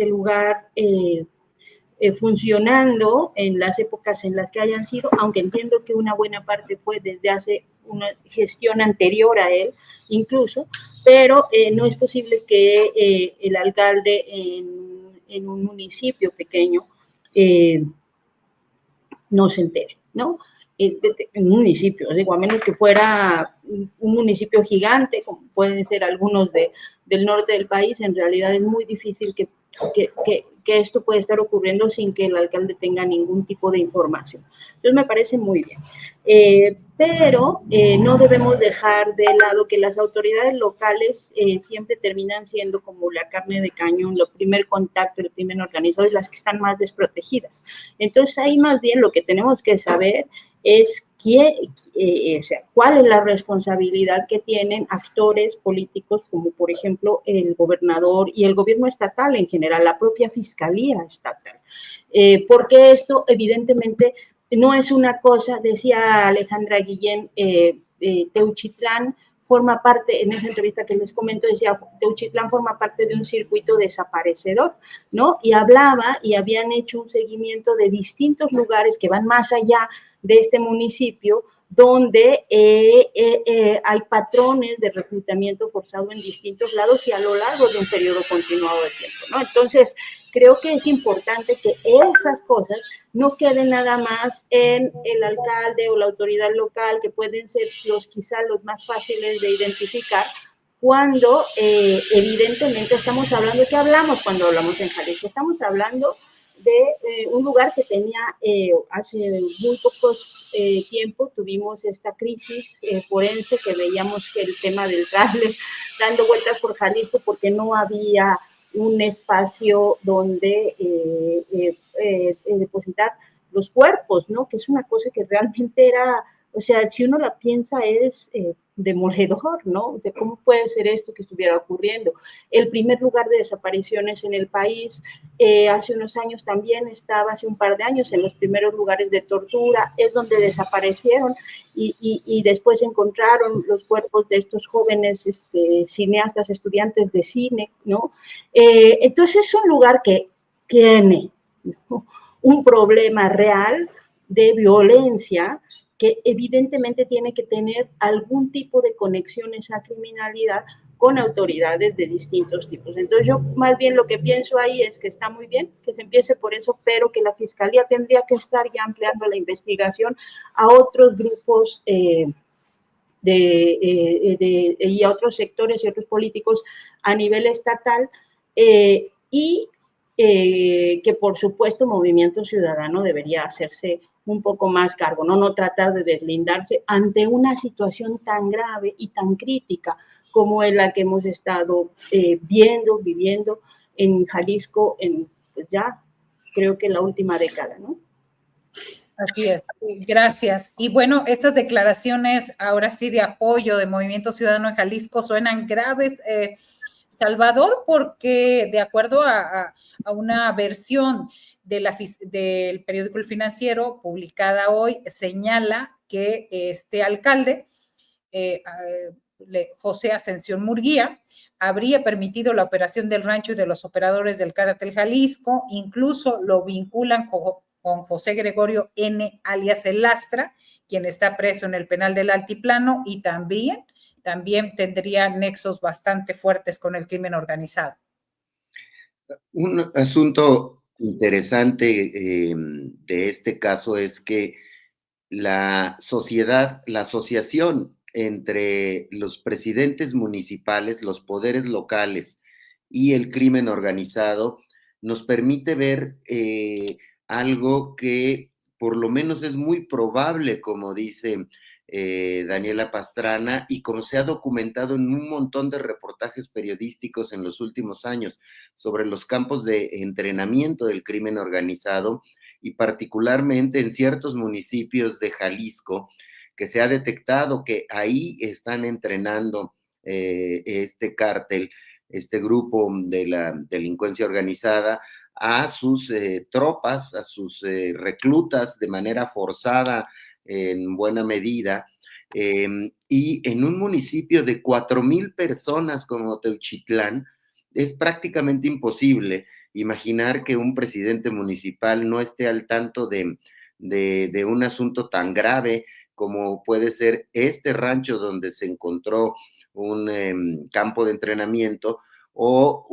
lugar funcionando en las épocas en las que hayan sido, aunque entiendo que una buena parte fue desde hace una gestión anterior a él incluso, pero no es posible que el alcalde en un municipio pequeño no se entere, ¿no? En un municipio, digo, a menos que fuera un municipio gigante, como pueden ser algunos del norte del país, en realidad es muy difícil que esto puede estar ocurriendo sin que el alcalde tenga ningún tipo de información. Entonces me parece muy bien. Pero no debemos dejar de lado que las autoridades locales siempre terminan siendo como la carne de cañón, el primer contacto, el crimen organizado y las que están más desprotegidas. Entonces ahí más bien lo que tenemos que saber es cuál es la responsabilidad que tienen actores políticos como por ejemplo el gobernador y el gobierno estatal en general, la propia fiscalía estatal, porque esto evidentemente no es una cosa, decía Alejandra Guillén, Teuchitlán forma parte, en esa entrevista que les comento, decía, Teuchitlán forma parte de un circuito desaparecedor, ¿no? Y hablaba y habían hecho un seguimiento de distintos lugares que van más allá de este municipio, donde hay patrones de reclutamiento forzado en distintos lados y a lo largo de un periodo continuado de tiempo, ¿no? Entonces, creo que es importante que esas cosas no queden nada más en el alcalde o la autoridad local, que pueden ser quizá los más fáciles de identificar, cuando evidentemente estamos hablando, ¿qué hablamos cuando hablamos en Jalisco? Estamos hablando de un lugar que tenía hace muy pocos tiempo, tuvimos esta crisis forense que veíamos que el tema del tráiler dando vueltas por Jalisco porque no había un espacio donde depositar los cuerpos, ¿no? Que es una cosa que realmente era, o sea, si uno la piensa es demoledor, ¿no? O sea, ¿cómo puede ser esto que estuviera ocurriendo? El primer lugar de desapariciones en el país, hace unos años también estaba, hace un par de años, en los primeros lugares de tortura, es donde desaparecieron y después encontraron los cuerpos de estos jóvenes cineastas, estudiantes de cine, ¿no? Entonces es un lugar que tiene, ¿no?, un problema real de violencia que evidentemente tiene que tener algún tipo de conexión esa criminalidad con autoridades de distintos tipos. Entonces yo más bien lo que pienso ahí es que está muy bien que se empiece por eso, pero que la Fiscalía tendría que estar ya ampliando la investigación a otros grupos y a otros sectores y otros políticos a nivel estatal, y que por supuesto Movimiento Ciudadano debería hacerse un poco más cargo, no tratar de deslindarse ante una situación tan grave y tan crítica como es la que hemos estado viviendo en Jalisco pues ya creo que la última década, ¿no? Así es, gracias. Y bueno, estas declaraciones ahora sí de apoyo de Movimiento Ciudadano en Jalisco suenan graves, Salvador, porque de acuerdo a una versión del periódico El Financiero, publicada hoy, señala que este alcalde, José Ascensión Murguía, habría permitido la operación del rancho y de los operadores del Cártel Jalisco, incluso lo vinculan con José Gregorio N., alias El Lastra, quien está preso en el penal del Altiplano y también tendría nexos bastante fuertes con el crimen organizado. Un asunto interesante de este caso es que la asociación entre los presidentes municipales, los poderes locales y el crimen organizado nos permite ver algo que por lo menos es muy probable, como dice Daniela Pastrana, y como se ha documentado en un montón de reportajes periodísticos en los últimos años sobre los campos de entrenamiento del crimen organizado, y particularmente en ciertos municipios de Jalisco, que se ha detectado que ahí están entrenando este cártel, este grupo de la delincuencia organizada, a sus tropas, a sus reclutas de manera forzada en buena medida, y en un municipio de 4,000 personas como Teuchitlán, es prácticamente imposible imaginar que un presidente municipal no esté al tanto de un asunto tan grave como puede ser este rancho donde se encontró un campo de entrenamiento, o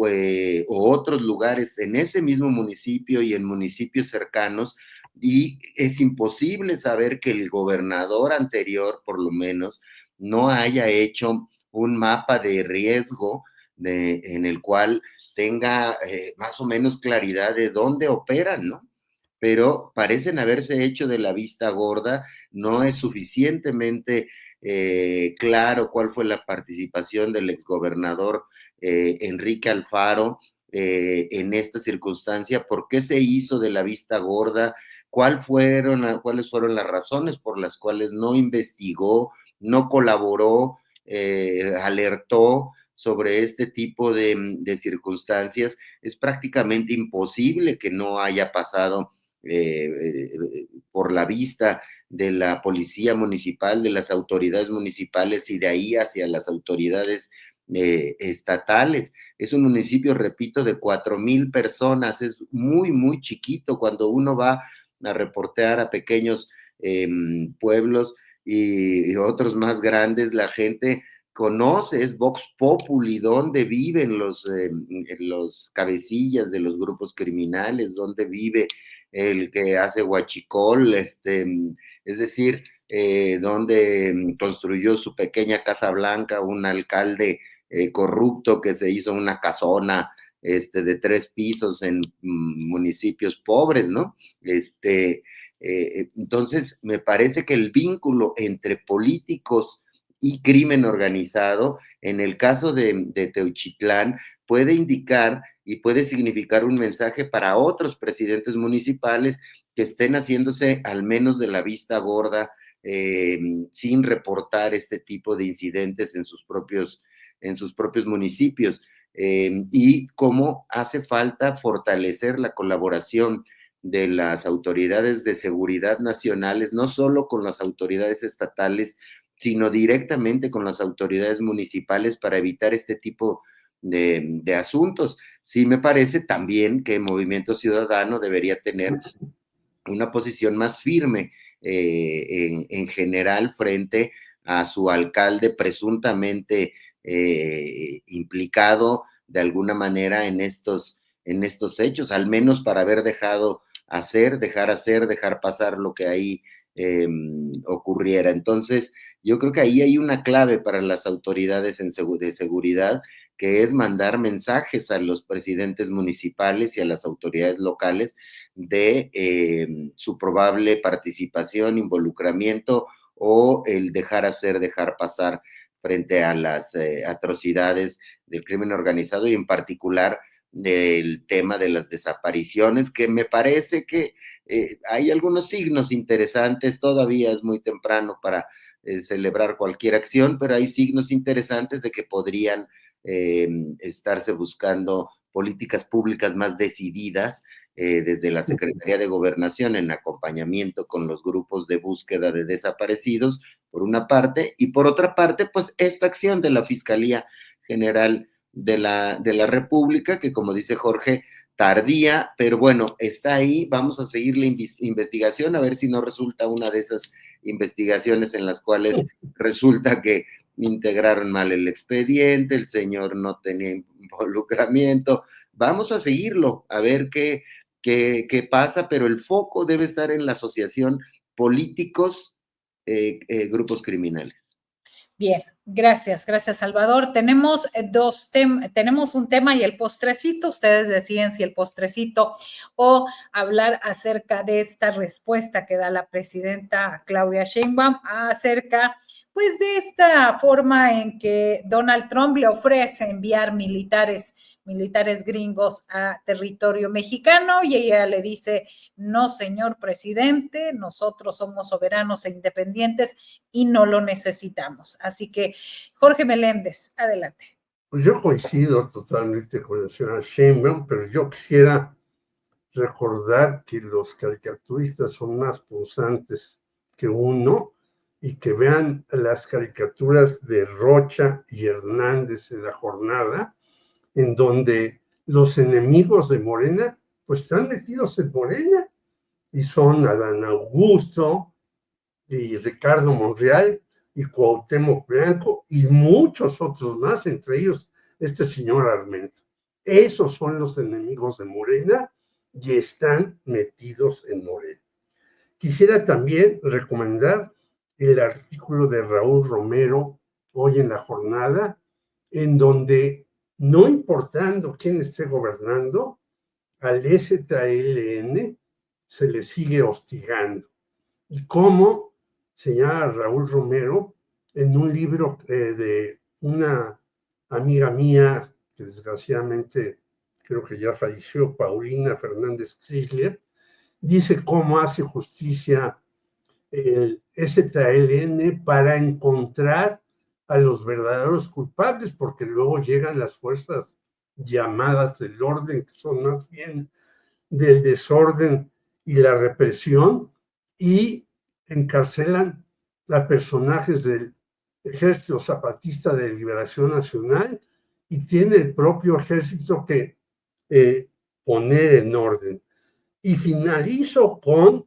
otros lugares en ese mismo municipio y en municipios cercanos, y es imposible saber que el gobernador anterior, por lo menos, no haya hecho un mapa de riesgo en el cual tenga más o menos claridad de dónde operan, ¿no? Pero parecen haberse hecho de la vista gorda, no es suficientemente claro cuál fue la participación del exgobernador Enrique Alfaro en esta circunstancia, por qué se hizo de la vista gorda, cuáles fueron las razones por las cuales no investigó, no colaboró, alertó sobre este tipo de circunstancias. Es prácticamente imposible que no haya pasado por la vista de la policía municipal, de las autoridades municipales y de ahí hacia las autoridades estatales. Es un municipio, repito, de 4,000 personas, es muy, muy chiquito. Cuando uno va a reportear a pequeños pueblos y otros más grandes, la gente conoce, es Vox Populi, dónde viven los cabecillas de los grupos criminales, dónde vive el que hace huachicol, es decir, donde construyó su pequeña Casa Blanca un alcalde corrupto que se hizo una casona de 3 pisos en municipios pobres, ¿no? Entonces, me parece que el vínculo entre políticos y crimen organizado, en el caso de Teuchitlán, puede indicar y puede significar un mensaje para otros presidentes municipales que estén haciéndose al menos de la vista gorda sin reportar este tipo de incidentes en sus propios municipios, y cómo hace falta fortalecer la colaboración de las autoridades de seguridad nacionales, no solo con las autoridades estatales, sino directamente con las autoridades municipales para evitar este tipo de asuntos. Sí me parece también que Movimiento Ciudadano debería tener una posición más firme en general frente a su alcalde presuntamente implicado de alguna manera en estos hechos, al menos para haber dejado dejar pasar lo que ahí ocurriera. Entonces, yo creo que ahí hay una clave para las autoridades de seguridad, que es mandar mensajes a los presidentes municipales y a las autoridades locales de su probable participación, involucramiento o el dejar pasar frente a las atrocidades del crimen organizado y en particular del tema de las desapariciones, que me parece que hay algunos signos interesantes. Todavía es muy temprano para celebrar cualquier acción, pero hay signos interesantes de que podrían estarse buscando políticas públicas más decididas desde la Secretaría de Gobernación en acompañamiento con los grupos de búsqueda de desaparecidos, por una parte, y por otra parte, pues esta acción de la Fiscalía General de la República, que como dice Jorge, tardía, pero bueno, está ahí. Vamos a seguir la investigación, a ver si no resulta una de esas investigaciones en las cuales resulta que integraron mal el expediente, el señor no tenía involucramiento. Vamos a seguirlo, a ver qué pasa, pero el foco debe estar en la asociación políticos, grupos criminales. Bien, gracias Salvador. Tenemos tenemos un tema y el postrecito. Ustedes deciden si el postrecito o hablar acerca de esta respuesta que da la presidenta Claudia Sheinbaum acerca, pues, de esta forma en que Donald Trump le ofrece enviar militares gringos a territorio mexicano y ella le dice: no, señor presidente, nosotros somos soberanos e independientes y no lo necesitamos. Así que, Jorge Meléndez, adelante. Pues yo coincido totalmente con la señora Sheinbaum, pero yo quisiera recordar que los caricaturistas son más punzantes que uno y que vean las caricaturas de Rocha y Hernández en La Jornada, en donde los enemigos de Morena pues están metidos en Morena y son Adán Augusto y Ricardo Monreal y Cuauhtémoc Blanco y muchos otros más, entre ellos este señor Armento. Esos son los enemigos de Morena y están metidos en Morena. Quisiera también recomendar el artículo de Raúl Romero hoy en La Jornada, en donde, no importando quién esté gobernando, al EZLN se le sigue hostigando. Y cómo señala Raúl Romero en un libro de una amiga mía, que desgraciadamente creo que ya falleció, Paulina Fernández Chrysler, dice cómo hace justicia el EZLN para encontrar a los verdaderos culpables, porque luego llegan las fuerzas llamadas del orden, que son más bien del desorden y la represión, y encarcelan a personajes del Ejército Zapatista de Liberación Nacional, y tiene el propio ejército que poner en orden. Y finalizo con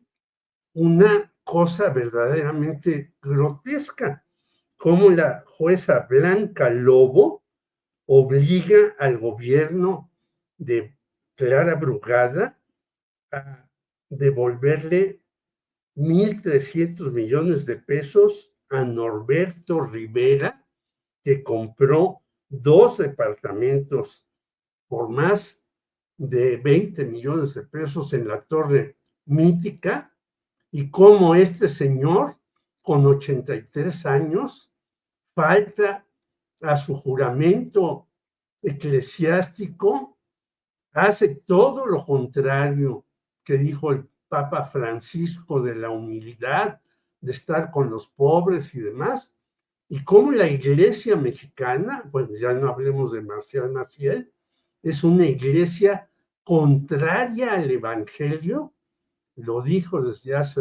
una cosa verdaderamente grotesca, como la jueza Blanca Lobo obliga al gobierno de Clara Brugada a devolverle 1,300 millones de pesos a Norberto Rivera, que compró 2 departamentos por más de 20 millones de pesos en la Torre Mítica, y cómo este señor, con 83 años, falta a su juramento eclesiástico, hace todo lo contrario que dijo el Papa Francisco de la humildad, de estar con los pobres y demás, y cómo la iglesia mexicana, bueno, ya no hablemos de Marcial Maciel, es una iglesia contraria al evangelio, lo dijo desde hace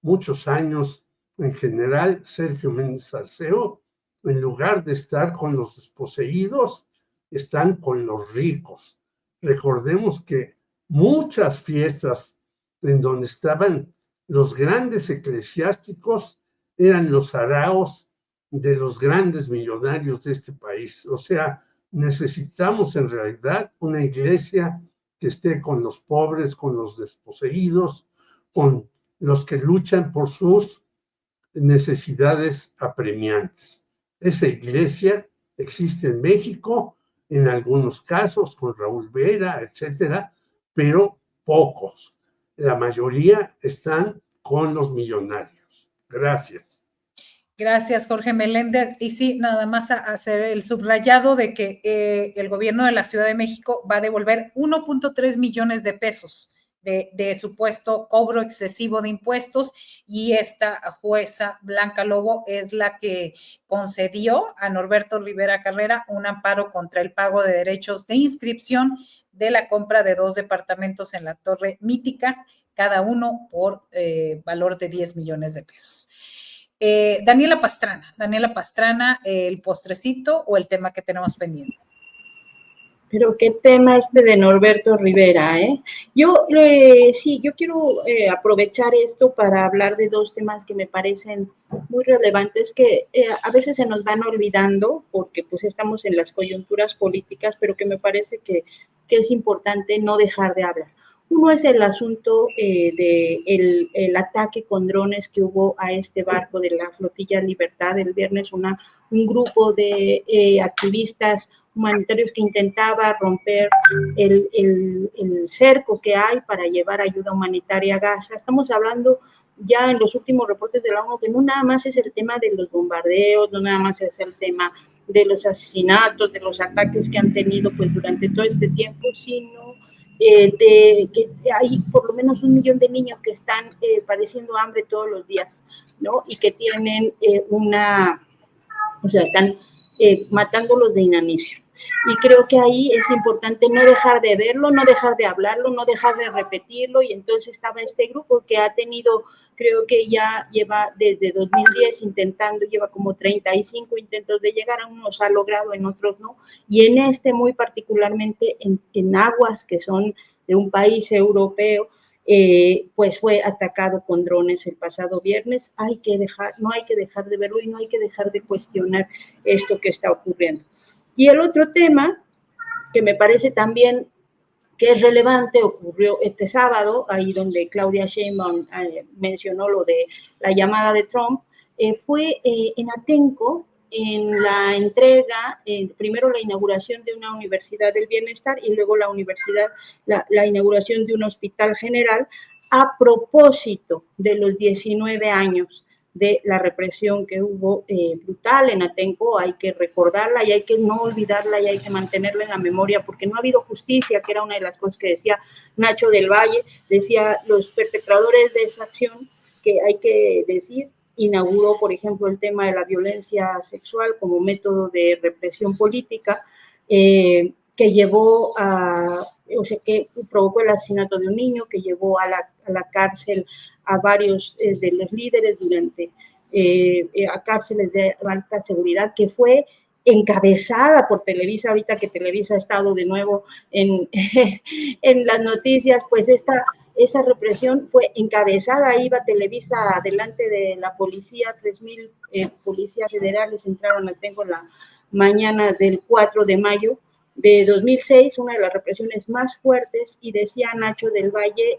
muchos años en general Sergio Méndez Arceo, en lugar de estar con los desposeídos, están con los ricos. Recordemos que muchas fiestas en donde estaban los grandes eclesiásticos eran los araos de los grandes millonarios de este país. O sea, necesitamos en realidad una iglesia que esté con los pobres, con los desposeídos, con los que luchan por sus necesidades apremiantes. Esa iglesia existe en México, en algunos casos, con Raúl Vera, etcétera, pero pocos. La mayoría están con los millonarios. Gracias. Gracias, Jorge Meléndez. Y sí, nada más a hacer el subrayado de que el gobierno de la Ciudad de México va a devolver 1.3 millones de pesos de supuesto cobro excesivo de impuestos, y esta jueza Blanca Lobo es la que concedió a Norberto Rivera Carrera un amparo contra el pago de derechos de inscripción de la compra de 2 departamentos en la Torre Mítica, cada uno por valor de 10 millones de pesos. Daniela Pastrana, el postrecito o el tema que tenemos pendiente. Pero qué tema de Norberto Rivera, ¿eh? Yo quiero aprovechar esto para hablar de dos temas que me parecen muy relevantes, que a veces se nos van olvidando porque pues estamos en las coyunturas políticas, pero que me parece que es importante no dejar de hablar. Uno es el asunto del ataque con drones que hubo a este barco de la Flotilla Libertad el viernes, un grupo de activistas humanitarios que intentaba romper el cerco que hay para llevar ayuda humanitaria a Gaza. Estamos hablando ya en los últimos reportes de la ONU que no nada más es el tema de los bombardeos, no nada más es el tema de los asesinatos, de los ataques que han tenido pues durante todo este tiempo, sino de que hay por lo menos 1 millón de niños que están padeciendo hambre todos los días, ¿no? Y que tienen están matándolos de inanición. Y creo que ahí es importante no dejar de verlo, no dejar de hablarlo, no dejar de repetirlo. Y entonces estaba este grupo que ha tenido, creo que ya lleva desde 2010 lleva como 35 intentos de llegar, a unos ha logrado, en otros no. Y en este muy particularmente en aguas que son de un país europeo, pues fue atacado con drones el pasado viernes. No hay que dejar de verlo y no hay que dejar de cuestionar esto que está ocurriendo. Y el otro tema que me parece también que es relevante ocurrió este sábado, ahí donde Claudia Sheinbaum mencionó lo de la llamada de Trump, fue en Atenco, en la entrega, primero la inauguración de una universidad del bienestar y luego la inauguración de un hospital general a propósito de los 19 años de la represión que hubo brutal en Atenco. Hay que recordarla y hay que no olvidarla y hay que mantenerla en la memoria porque no ha habido justicia, que era una de las cosas que decía Nacho del Valle, decía los perpetradores de esa acción, que hay que decir, inauguró, por ejemplo, el tema de la violencia sexual como método de represión política, que llevó que provocó el asesinato de un niño, que llevó a la cárcel a varios de los líderes a cárceles de alta seguridad, que fue encabezada por Televisa. Ahorita que Televisa ha estado de nuevo en las noticias, pues esa represión fue encabezada. Iba Televisa delante de la policía, 3,000 policías federales entraron al Atenco en la mañana del 4 de mayo de 2006, una de las represiones más fuertes, y decía Nacho del Valle,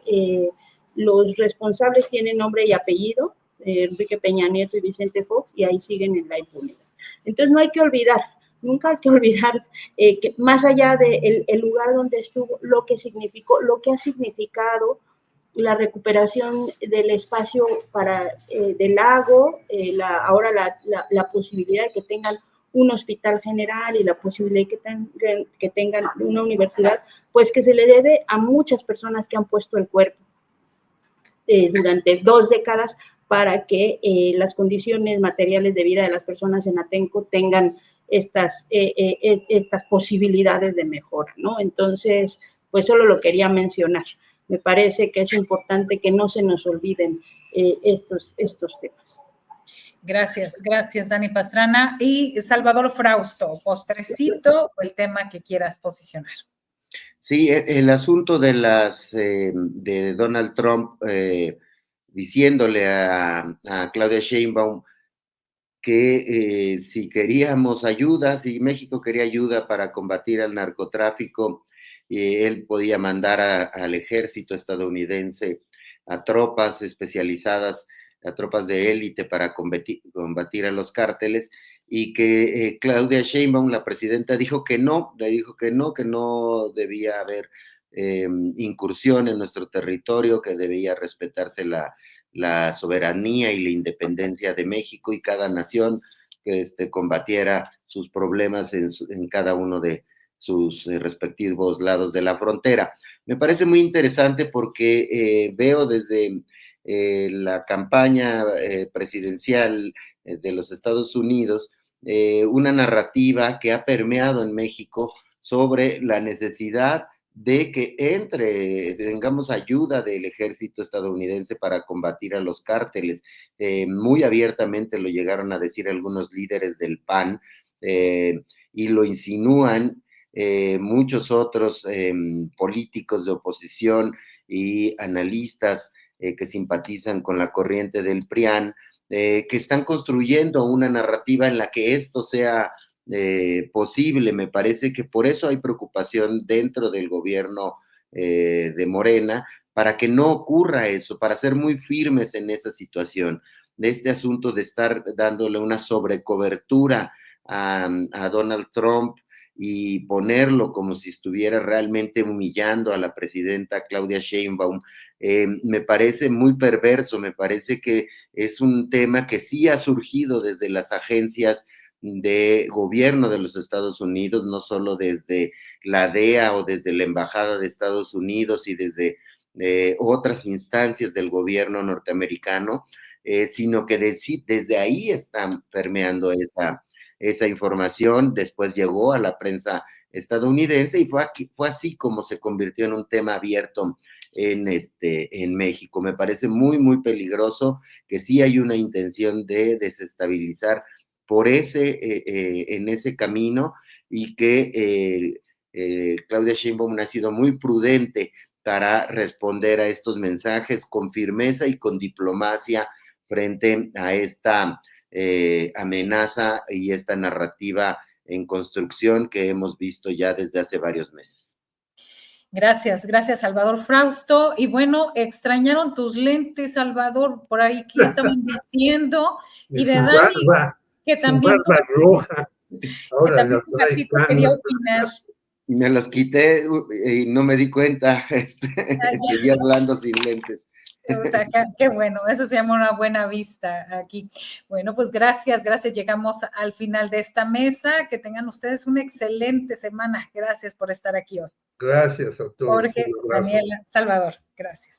los responsables tienen nombre y apellido, Enrique Peña Nieto y Vicente Fox, y ahí siguen en la impunidad. Entonces no hay que olvidar, nunca hay que olvidar que más allá del lugar donde estuvo, lo que significó, lo que ha significado la recuperación del espacio del lago, ahora la posibilidad de que tengan un hospital general y la posibilidad de que tengan una universidad, pues que se le debe a muchas personas que han puesto el cuerpo durante 2 décadas para que las condiciones materiales de vida de las personas en Atenco tengan estas posibilidades de mejora, ¿no? Entonces, pues solo lo quería mencionar. Me parece que es importante que no se nos olviden estos temas. Gracias, Dani Pastrana. Y Salvador Frausto, postrecito o el tema que quieras posicionar. Sí, el asunto de Donald Trump diciéndole a Claudia Sheinbaum que si queríamos ayuda, si México quería ayuda para combatir al narcotráfico, él podía mandar al ejército estadounidense a tropas especializadas, a tropas de élite para combatir a los cárteles, y que Claudia Sheinbaum, la presidenta, dijo que no, que no debía haber incursión en nuestro territorio, que debía respetarse la soberanía y la independencia de México, y cada nación que combatiera sus problemas en cada uno de sus respectivos lados de la frontera. Me parece muy interesante porque veo desde la campaña presidencial de los Estados Unidos una narrativa que ha permeado en México sobre la necesidad de que tengamos ayuda del ejército estadounidense para combatir a los cárteles. Muy abiertamente lo llegaron a decir algunos líderes del PAN y lo insinúan muchos otros políticos de oposición y analistas que simpatizan con la corriente del PRIAN, que están construyendo una narrativa en la que esto sea posible. Me parece que por eso hay preocupación dentro del gobierno de Morena, para que no ocurra eso, para ser muy firmes en esa situación, de este asunto de estar dándole una sobrecobertura a Donald Trump y ponerlo como si estuviera realmente humillando a la presidenta Claudia Sheinbaum. Me parece muy perverso, me parece que es un tema que sí ha surgido desde las agencias de gobierno de los Estados Unidos, no solo desde la DEA o desde la Embajada de Estados Unidos y desde otras instancias del gobierno norteamericano, sino que desde ahí están permeando esa información. Después llegó a la prensa estadounidense y fue así como se convirtió en un tema abierto en México. Me parece muy, muy peligroso, que sí hay una intención de desestabilizar en ese camino, y que Claudia Sheinbaum ha sido muy prudente para responder a estos mensajes con firmeza y con diplomacia frente a esta amenaza y esta narrativa en construcción que hemos visto ya desde hace varios meses. Gracias, Salvador Frausto. Y bueno, extrañaron tus lentes, Salvador, por ahí que estaban diciendo, y de Dani, que también barba roja. Ahora que también un ratito quería opinar. Me los quité y no me di cuenta, seguí hablando sin lentes. O sea, qué bueno, eso se llama una buena vista aquí. Bueno, pues gracias, llegamos al final de esta mesa, que tengan ustedes una excelente semana. Gracias por estar aquí hoy. Gracias a todos. Jorge, Daniela, Salvador, gracias.